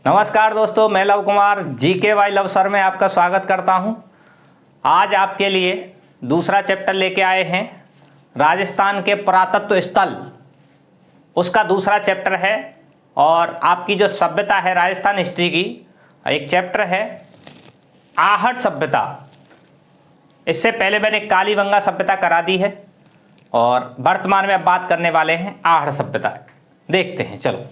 नमस्कार दोस्तों, मैं love Kumar GKY love sir में आपका स्वागत करता हूं। आज आपके लिए दूसरा चैप्टर लेके आए हैं, राजस्थान के पुरातत्व स्थल, उसका दूसरा चैप्टर है। और आपकी जो सभ्यता है राजस्थान हिस्ट्री की, एक चैप्टर है आहट सभ्यता। इससे पहले मैंने कालीबंगा सभ्यता करा दी है और वर्तमान में अब बात करने वाले हैं आहट सभ्यता। देखते हैं, चलो।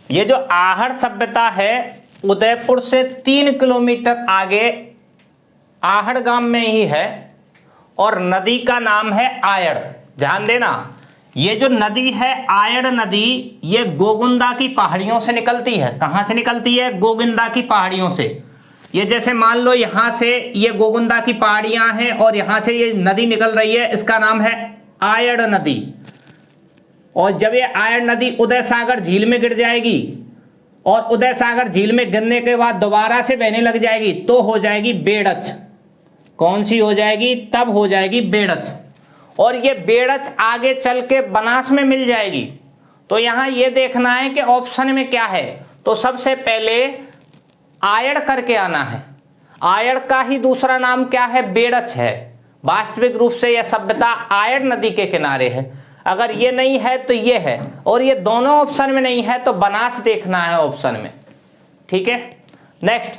ये जो आहट सभ्यता है उदयपुर से 3 किलोमीटर आगे आहट गांव में ही है और नदी का नाम है आयड़। ध्यान देना, ये जो नदी है आयड़ नदी, ये गोगुंदा की पहाड़ियों से निकलती है। कहां से निकलती है? गोगुंदा की पहाड़ियों से। ये जैसे मान लो यहां से ये गोगुंदा की पहाड़ियां हैं और यहां से ये नदी निकल रही है, इसका नाम है आयड़ नदी। और जब ये आयड़ नदी उदय सागर झील में गिर जाएगी और उदय सागर झील में गिरने के बाद दोबारा से बहने लग जाएगी तो हो जाएगी बेड़च। कौन सी हो जाएगी? तब हो जाएगी बेड़च। और ये बेड़च आगे चल के बनास में मिल जाएगी। तो यहां ये देखना है कि ऑप्शन में क्या है। तो सबसे पहले आयड़ करके आना है। आयड़ का ही दूसरा नाम क्या है? बेड़च है। वास्तविक रूप से यह सभ्यता आयड़ नदी के किनारे है। अगर ये नहीं है तो ये है, और ये दोनों ऑप्शन में नहीं है तो बनास देखना है ऑप्शन में। ठीक है, नेक्स्ट।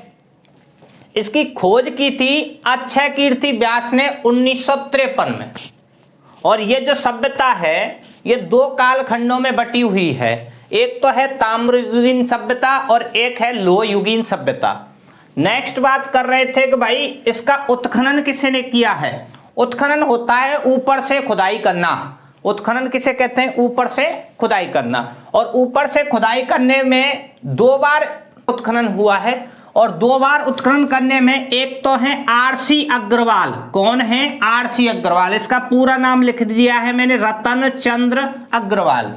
इसकी खोज की थी अक्षय कीर्ति व्यास ने 1953 में। और ये जो सभ्यता है ये 2 कालखंडों में बटी हुई है। एक तो है ताम्रयुगीन सभ्यता और एक है लोहयुगीन सभ्यता। नेक्स्ट बात कर रहे थे कि भाई इसका उत्खनन किसने किया है? उत्खनन होता है ऊपर से खुदाई करना। उत्खनन किसे कहते हैं? ऊपर से खुदाई करना। और ऊपर से खुदाई करने में 2 बार उत्खनन हुआ है। और 2 बार उत्खनन करने में एक तो है RC अग्रवाल। कौन है? RC अग्रवाल। इसका पूरा नाम लिख दिया है मैंने, रतन चंद्र अग्रवाल।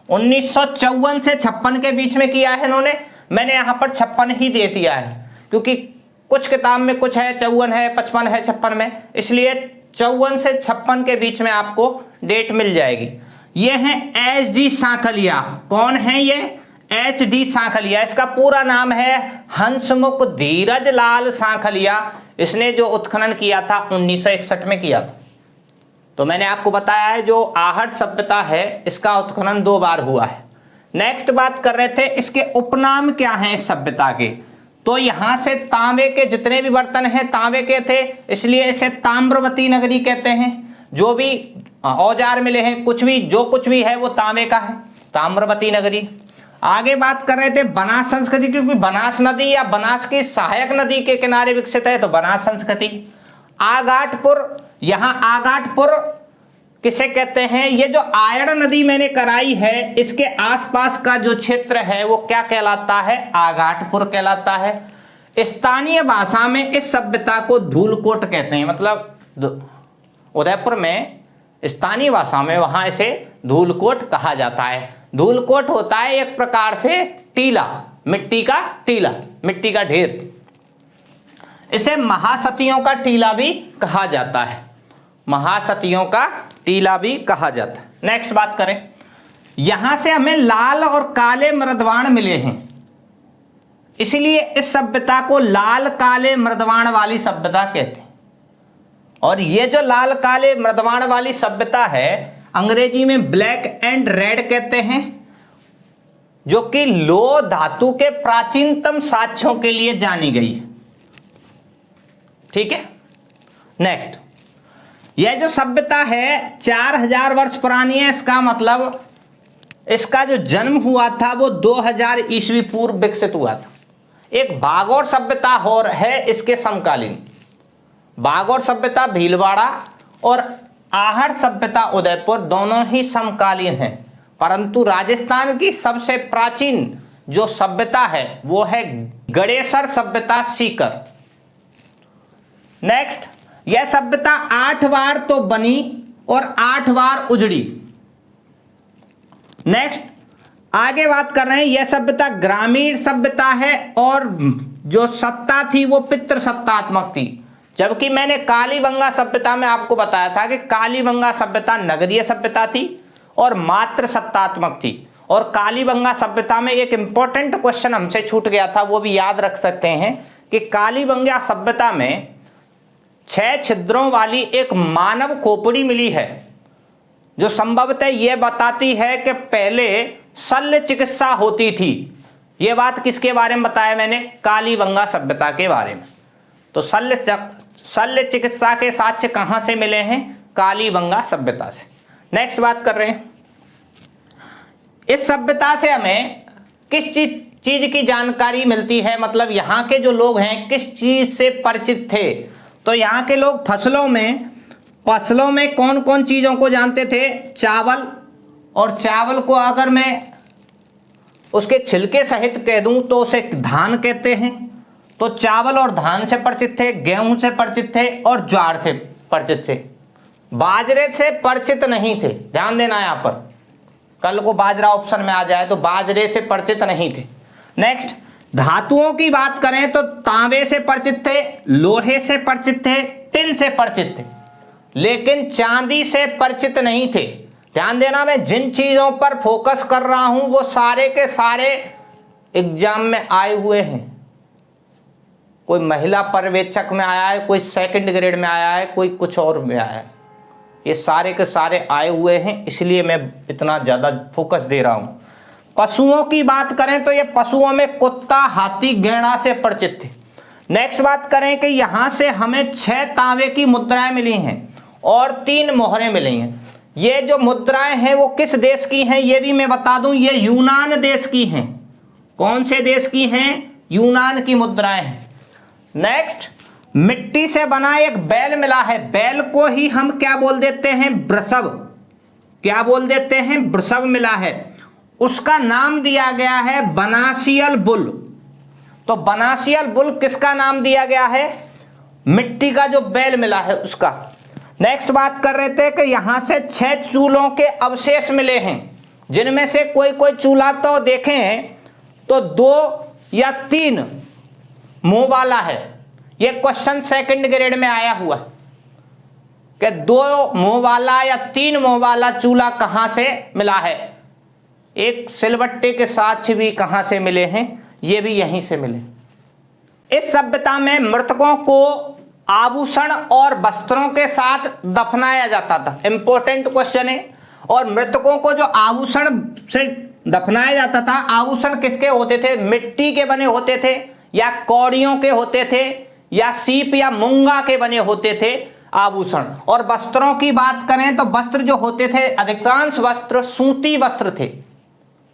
1954 से 56 के बीच में किया है इन्होंने। मैंने यहां पर 56 ही दे दिया है क्योंकि कुछ किताब में कुछ है 54 है, 55 है, 56 में, इसलिए 54 से 56 के बीच में आपको डेट मिल जाएगी। ये है HD सांखलिया। कौन है ये? HD सांखलिया। इसका पूरा नाम है हंसमुख धीरज लाल सांखलिया। इसने जो उत्खनन किया था 1961 में किया था। तो मैंने आपको बताया है जो आहट सभ्यता है इसका उत्खनन 2 बार हुआ है। नेक्स्ट बात कर रहे थे इसके उपनाम क्या हैं इस सभ्यता के। तो यहां से तांबे के जितने भी बर्तन हैं तांबे के थे, इसलिए इसे ताम्रवती नगरी कहते हैं। जो भी औजार मिले हैं, कुछ भी जो कुछ भी है वो तांबे का है, ताम्रवती नगरी। आगे बात कर रहे थे बनास संस्कृति, क्योंकि बनास नदी या बनास की सहायक नदी के किनारे विकसित है तो बनास संस्कृति। आगाटपुर, यहां आगाटपुर किसे कहते हैं? ये जो आयड़ नदी मैंने कराई है इसके आसपास का जो क्षेत्र है वो क्या कहलाता है? आगाटपुर कहलाता है। स्थानीय भाषा में इस सभ्यता को धूलकोट कहते हैं। मतलब उदयपुर में स्थानीय भाषा में वहां इसे धूलकोट कहा जाता है। धूलकोट होता है एक प्रकार से टीला, मिट्टी का टीला, मिट्टी का ढेर। इसे महासतियों का टीला भी कहा जाता है। महासतियों का टीला भी कहा जाता है। नेक्स्ट बात करें, यहां से हमें लाल और काले मृदवाण मिले हैं, इसलिए इस सभ्यता को लाल काले मृदवाण वाली सभ्यता कहते हैं। और ये जो लाल काले मृदवाण वाली सभ्यता है अंग्रेजी में ब्लैक एंड रेड कहते हैं, जो कि लोह धातु के प्राचीनतम साक्ष्यों के लिए जानी गई है। ठीक है, नेक्स्ट। यह जो सभ्यता है 4000 वर्ष पुरानी है। इसका मतलब इसका जो जन्म हुआ था वो 2000 ईस्वी पूर्व विकसित हुआ था। एक बागौर सभ्यता और है इसके समकालीन। बागौर सभ्यता भीलवाड़ा और आहट सभ्यता उदयपुर दोनों ही समकालीन हैं, परंतु राजस्थान की सबसे प्राचीन जो सभ्यता है वो है गणेशर सभ्यता सीकर। नेक्स्ट, यह सभ्यता 8 बार तो बनी और 8 बार उजड़ी। नेक्स्ट, आगे बात कर रहे हैं, यह सभ्यता ग्रामीण सभ्यता है और जो सत्ता थी वो पितृ सत्तात्मक थी। जबकि मैंने कालीबंगा सभ्यता में आपको बताया था कि कालीबंगा सभ्यता नगरीय सभ्यता थी और मात्र सत्तात्मक थी। और कालीबंगा सभ्यता में एक इंपॉर्टेंट क्वेश्चन हमसे छूट गया था, वो भी याद रख सकते हैं कि कालीबंगा सभ्यता में 6 छिद्रों वाली एक मानव खोपड़ी मिली है, जो संभवतः यह बताती है कि पहले शल्य चिकित्सा होती थी। यह बात किसके बारे में बताया मैंने? कालीबंगा सभ्यता के बारे में। तो शल्य चिकित्सा के साक्ष्य कहां से मिले हैं? कालीबंगा सभ्यता से। नेक्स्ट बात कर रहे हैं, इस सभ्यता से हमें किस चीज की जानकारी मिलती है, मतलब यहाँ के जो लोग हैं किस चीज से परिचित थे? तो यहाँ के लोग फसलों में कौन कौन चीजों को जानते थे? चावल, और चावल को अगर मैं उसके छिलके सहित कह दूं तो उसे धान कहते हैं। तो चावल और धान से परिचित थे, गेहूं से परिचित थे और ज्वार से परिचित थे। बाजरे से परिचित नहीं थे, ध्यान देना यहां पर, कल को बाजरा ऑप्शन में आ जाए तो बाजरे से परिचित नहीं थे। नेक्स्ट, धातुओं की बात करें तो तांबे से परिचित थे, लोहे से परिचित थे, टिन से परिचित थे, लेकिन चांदी से परिचित नहीं थे। ध्यान देना, मैं जिन चीजों पर फोकस कर रहा हूं वो सारे के सारे एग्जाम में आए हुए हैं। कोई महिला पर्यवेक्षक में आया है, कोई सेकंड ग्रेड में आया है, कोई कुछ और में आया है, ये सारे के सारे आए हुए हैं, इसलिए मैं इतना ज्यादा फोकस दे रहा हूं। पशुओं की बात करें तो ये पशुओं में कुत्ता, हाथी, गैंडा से परिचित थे। नेक्स्ट बात करें कि यहां से हमें 6 तांबे की मुद्राएं मिली हैं और 3 मोहरें मिली हैं। ये जो मुद्राएं हैं वो किस देश की हैं ये भी मैं बता दूं, ये यूनान देश की हैं। कौन से देश की हैं? यूनान की मुद्राएं हैं। नेक्स्ट, मिट्टी से बना एक बैल मिला है, बैल को ही हम क्या बोल देते हैं? वृषभ। क्या बोल देते हैं? वृषभ मिला है, उसका नाम दिया गया है बनासियल बुल। तो बनासियल बुल किसका नाम दिया गया है? मिट्टी का जो बैल मिला है उसका। नेक्स्ट बात कर रहे थे कि यहां से 6 चूल्हों के अवशेष मिले हैं, जिनमें से कोई कोई चूल्हा तो देखें तो 2 या 3 मुंह वाला है। यह क्वेश्चन सेकंड ग्रेड में आया हुआ कि 2 मुंह वाला या 3 मुंह वाला चूल्हा कहां से मिला है। एक सिलबट्टे के साक्ष्य भी कहां से मिले हैं? ये भी यहीं से मिले। इस सभ्यता में मृतकों को आभूषण और वस्त्रों के साथ दफनाया जाता था। इंपॉर्टेंट क्वेश्चन है। और मृतकों को जो आभूषण से दफनाया जाता था, आभूषण किसके होते थे? मिट्टी के बने होते थे, या कौड़ियों के होते थे, या सीप या मूंगा के बने होते थे आभूषण। और वस्त्रों की बात करें तो वस्त्र जो होते थे, अधिकांश वस्त्र सूती वस्त्र थे।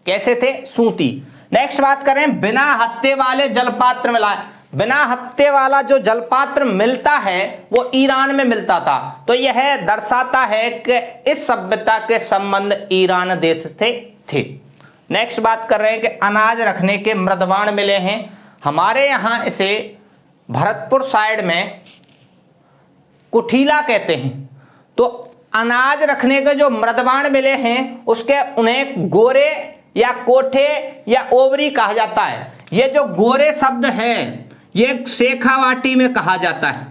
कैसे थे? सूती। नेक्स्ट बात करें, बिना हत्थे वाले जलपात्र मिला। बिना हत्थे वाला जो जलपात्र मिलता है वो ईरान में मिलता था। तो यह दर्शाता है कि इस सभ्यता के संबंध ईरान देश से थे। नेक्स्ट बात कर रहे हैं कि अनाज रखने के मृदवाण मिले हैं। हमारे यहां इसे भरतपुर साइड में कुठीला कहते हैं। तो अनाज रखने के जो मृदवाण मिले हैं उसके उन्हें गोरे या कोठे या ओवरी कहा जाता है। ये जो गोरे शब्द है ये शेखावाटी में कहा जाता है,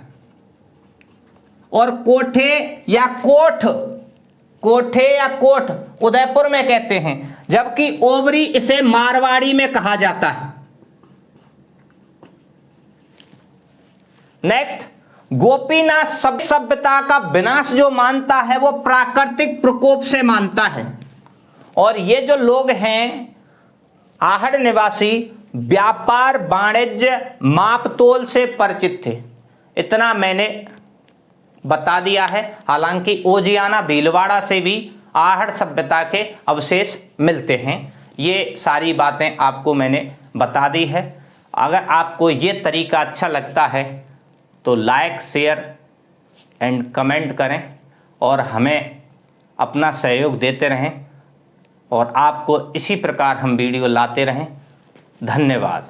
और कोठे या कोठ उदयपुर में कहते हैं, जबकि ओवरी इसे मारवाड़ी में कहा जाता है। नेक्स्ट, गोपीनाथ सभ्यता का विनाश जो मानता है वो प्राकृतिक प्रकोप से मानता है। और ये जो लोग हैं आहड़ निवासी, व्यापार वाणिज्य मापतोल से परिचित थे। इतना मैंने बता दिया है। हालांकि ओजियाना भीलवाड़ा से भी आहड़ सभ्यता के अवशेष मिलते हैं। ये सारी बातें आपको मैंने बता दी है। अगर आपको ये तरीका अच्छा लगता है तो लाइक, शेयर एंड कमेंट करें और हमें अपना सहयोग देते रहें, और आपको इसी प्रकार हम वीडियो लाते रहें। धन्यवाद।